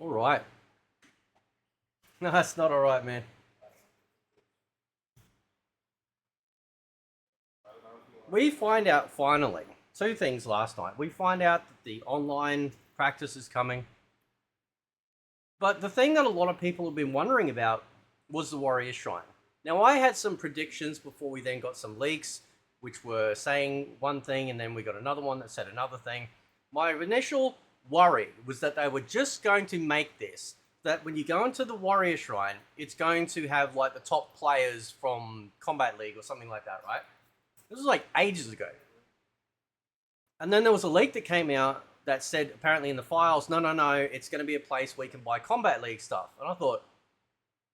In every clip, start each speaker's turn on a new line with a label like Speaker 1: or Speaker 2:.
Speaker 1: All right. No, that's not all right, man. We find out finally two things last night. We find out that the online practice is coming. But the thing that a lot of people have been wondering about was the Warrior Shrine. Now, I had some predictions before we then got some leaks, which were saying one thing, and then we got another one that said another thing. My initial worry was that they were just going to make this, that when you go into the Warrior Shrine, it's going to have like the top players from Kombat League or something like that, right? This was like ages ago. And then there was a leak that came out that said, apparently in the files, no, it's going to be a place where you can buy Kombat League stuff. And I thought,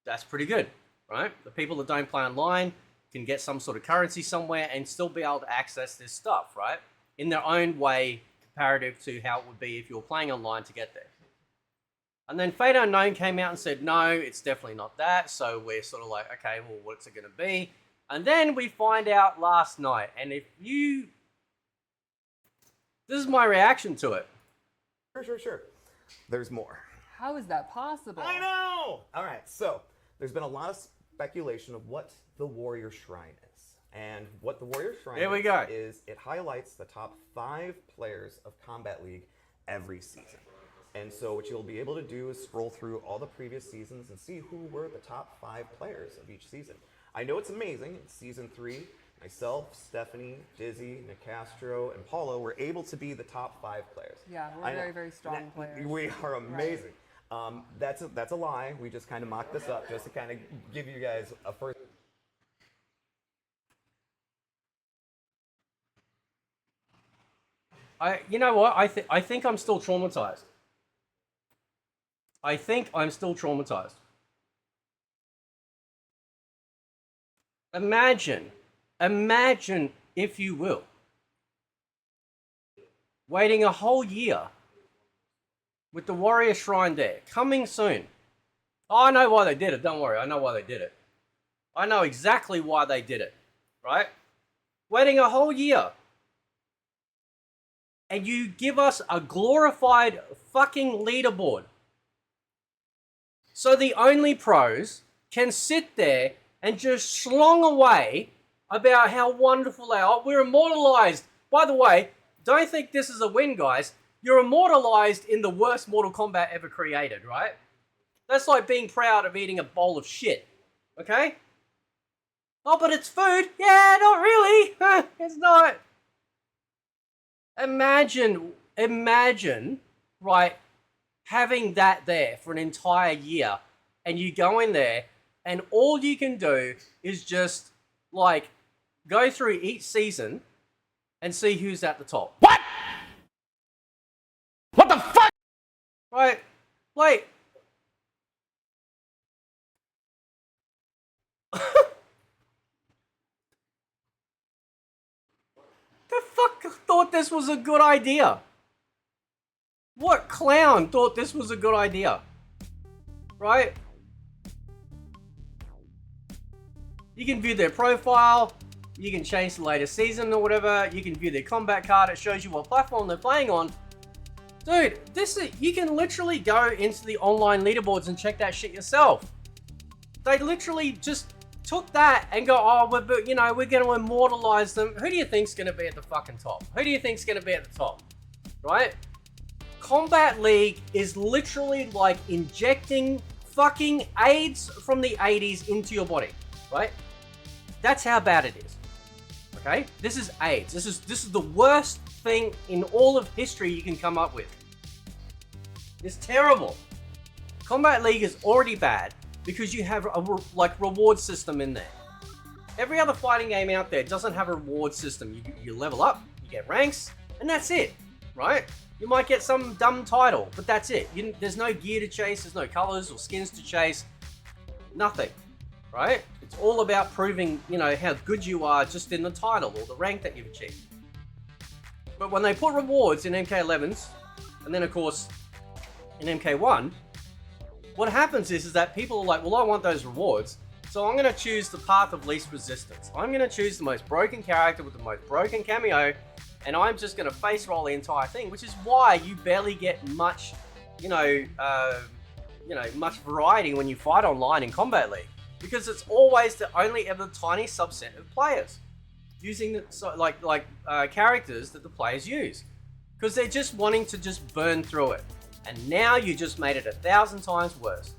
Speaker 1: that's pretty good, right? The people that don't play online can get some sort of currency somewhere and still be able to access this stuff, right? In their own way, comparative to how it would be if you were playing online to get there. And then Fate Unknown came out and said, no, it's definitely not that. So we're sort of like, okay, well, what's it going to be? And then we find out last night. And if you... This is my reaction to it.
Speaker 2: Sure. There's more.
Speaker 3: How is that possible?
Speaker 2: I know! All right, so there's been a lot of speculation of what the Warrior Shrine is. And what the Warrior Shrine is it highlights the top 5 players of Kombat League every season. And so what you'll be able to do is scroll through all the previous seasons and see who were the top 5 players of each season. I know it's amazing. In Season 3, myself, Stephanie, Dizzy, Nicastro, and Paulo were able to be the top 5 players.
Speaker 3: Yeah, we're very, very strong players.
Speaker 2: We are amazing. Right. That's a lie. We just kind of mocked this up just to kind of give you guys a first.
Speaker 1: You know what? I think I'm still traumatized. I think I'm still traumatized. Imagine, if you will, waiting a whole year with the Warrior Shrine there, coming soon. Oh, I know why they did it, don't worry, I know why they did it. I know exactly why they did it, right? Waiting a whole year. And you give us a glorified fucking leaderboard. So the only pros can sit there and just slong away about how wonderful they are. We're immortalized. By the way, don't think this is a win, guys. You're immortalized in the worst Mortal Kombat ever created, right? That's like being proud of eating a bowl of shit, okay? Oh, but it's food. Yeah, not really. It's not. Imagine, right, having that there for an entire year, and you go in there, and all you can do is just, like, go through each season and see who's at the top.
Speaker 2: What? What the fuck?
Speaker 1: Right, like... The fuck thought this was a good idea? What clown thought this was a good idea? Right? You can view their profile, you can change the latest season or whatever, you can view their combat card, it shows you what platform they're playing on. Dude, you can literally go into the online leaderboards and check that shit yourself. They literally just took that and go, oh, we're going to immortalize them. Who do you think's going to be at the fucking top? Who do you think's going to be at the top? Right? Kombat League is literally like injecting fucking AIDS from the 80s into your body. Right? That's how bad it is. Okay? This is AIDS. This is the worst thing in all of history you can come up with. It's terrible. Kombat League is already bad because you have a reward system in there. Every other fighting game out there doesn't have a reward system. You level up, you get ranks, and that's it, right? You might get some dumb title, but that's it. There's no gear to chase, there's no colors or skins to chase, nothing, right? It's all about proving, how good you are just in the title or the rank that you've achieved. But when they put rewards in MK11s, and then of course in MK1, what happens is that people are like, well, I want those rewards, so I'm going to choose the path of least resistance. I'm going to choose the most broken character with the most broken cameo, and I'm just going to face roll the entire thing, which is why you barely get much, much variety when you fight online in Kombat League, because it's always the only ever tiny subset of players using characters that the players use, because they're just wanting to just burn through it. And now you just made it 1,000 times worse.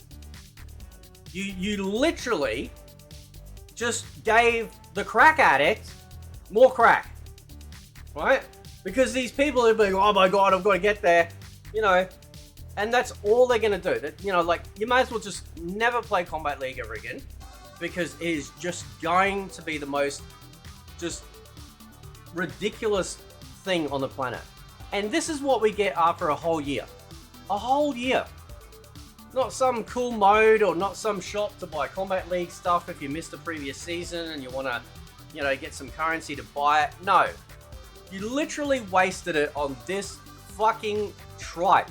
Speaker 1: You literally just gave the crack addict more crack, right? Because these people are being, oh my god, I've got to get there, and that's all they're gonna do. That, you might as well just never play Kombat League ever again, because it is just going to be the most just ridiculous thing on the planet. And this is what we get after a whole year. A whole year. Not some cool mode or not some shop to buy Kombat League stuff if you missed the previous season and you want to, get some currency to buy it. No. You literally wasted it on this fucking tripe.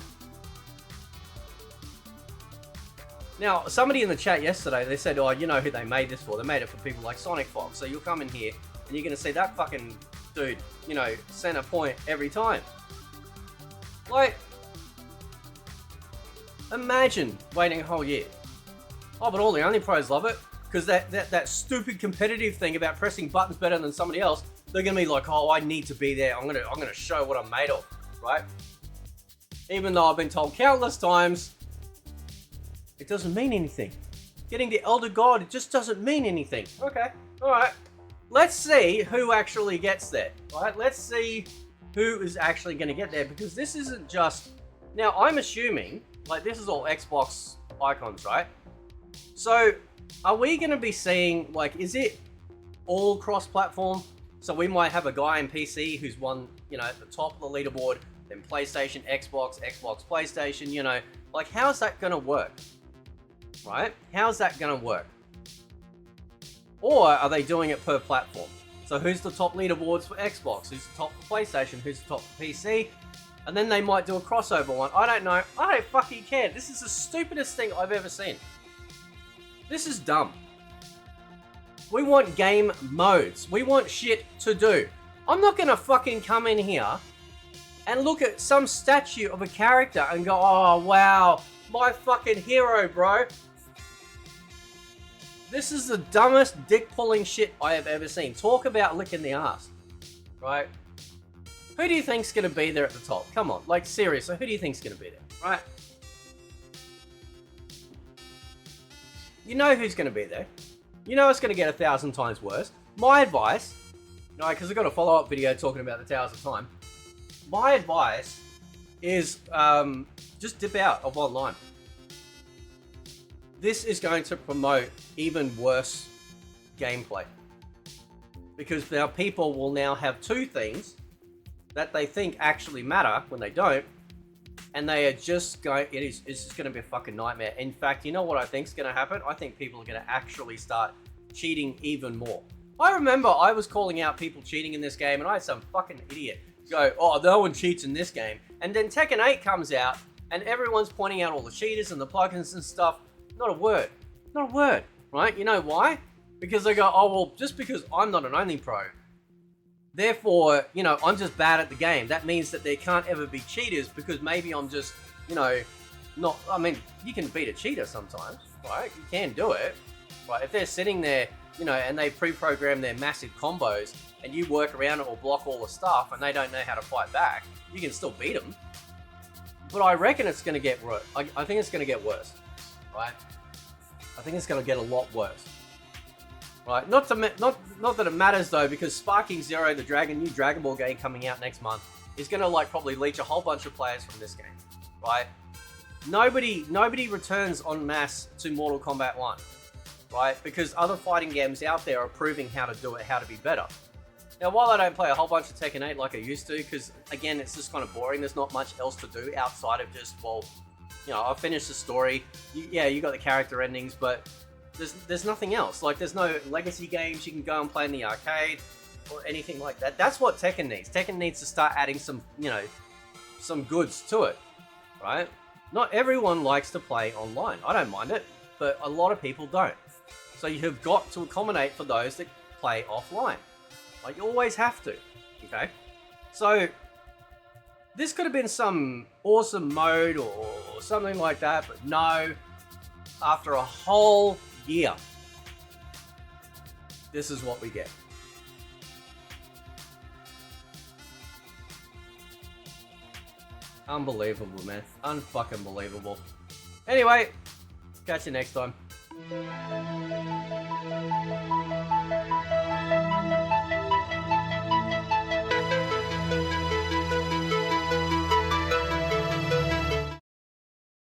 Speaker 1: Now, somebody in the chat yesterday, they said, oh, you know who they made this for? They made it for people like Sonic Fox. So you'll come in here and you're going to see that fucking dude, center point every time. Like, imagine waiting a whole year. Oh, but all the only pros love it because that stupid competitive thing about pressing buttons better than somebody else. They're gonna be like, oh, I need to be there. I'm gonna show what I'm made of, right? Even though I've been told countless times, it doesn't mean anything. Getting the Elder God, it just doesn't mean anything. Okay, all right. Let's see who actually gets there, right? Let's see who is actually gonna get there, because this isn't just. Now, I'm assuming. Like, this is all Xbox icons, right? So, are we going to be seeing, is it all cross-platform? So we might have a guy in PC who's won, at the top of the leaderboard, then PlayStation, Xbox, PlayStation, how's that going to work? Right? How's that going to work? Or are they doing it per platform? So who's the top leaderboards for Xbox? Who's the top for PlayStation? Who's the top for PC? And then they might do a crossover one. I don't know. I don't fucking care. This is the stupidest thing I've ever seen. This is dumb. We want game modes. We want shit to do. I'm not gonna fucking come in here and look at some statue of a character and go, oh wow, my fucking hero, bro. This is the dumbest dick-pulling shit I have ever seen. Talk about licking the ass, right? Who do you think's gonna be there at the top? Come on, seriously, who do you think's gonna be there, right? You know who's gonna be there. You know it's gonna get 1,000 times worse. My advice, because I've got a follow-up video talking about the Towers of Time. My advice is just dip out of online. This is going to promote even worse gameplay. Because now people will now have two things that they think actually matter when they don't, and they are just going, it's just going to be a fucking nightmare. In fact, you know what I think is going to happen? I think people are going to actually start cheating even more. I remember I was calling out people cheating in this game, and I had some fucking idiot go, oh, no one cheats in this game. And then Tekken 8 comes out, and everyone's pointing out all the cheaters and the plugins and stuff. Not a word. Not a word, right? You know why? Because they go, oh, well, just because I'm not an only pro, therefore, I'm just bad at the game. That means that there can't ever be cheaters because maybe I'm just, not. I mean, you can beat a cheater sometimes, right? You can do it, right? If they're sitting there, and they pre-program their massive combos and you work around it or block all the stuff and they don't know how to fight back, you can still beat them. But I reckon it's going to get worse. I think it's going to get worse, right? I think it's going to get a lot worse. Right, not that it matters though, because Sparking Zero, the new Dragon Ball game coming out next month, is gonna probably leech a whole bunch of players from this game, right? Nobody returns en masse to Mortal Kombat 1, right? Because other fighting games out there are proving how to do it, how to be better. Now, while I don't play a whole bunch of Tekken 8 like I used to, because again, it's just kind of boring. There's not much else to do outside of just, I've finished the story. You got the character endings, but there's nothing else. There's no legacy games you can go and play in the arcade or anything like that. That's what Tekken needs. Tekken needs to start adding some, some goods to it, right? Not everyone likes to play online. I don't mind it, but a lot of people don't. So you have got to accommodate for those that play offline. You always have to, okay? So this could have been some awesome mode or something like that, but no. after a whole year, this is what we get. Unbelievable, man. Unfucking believable. Anyway, catch you next time.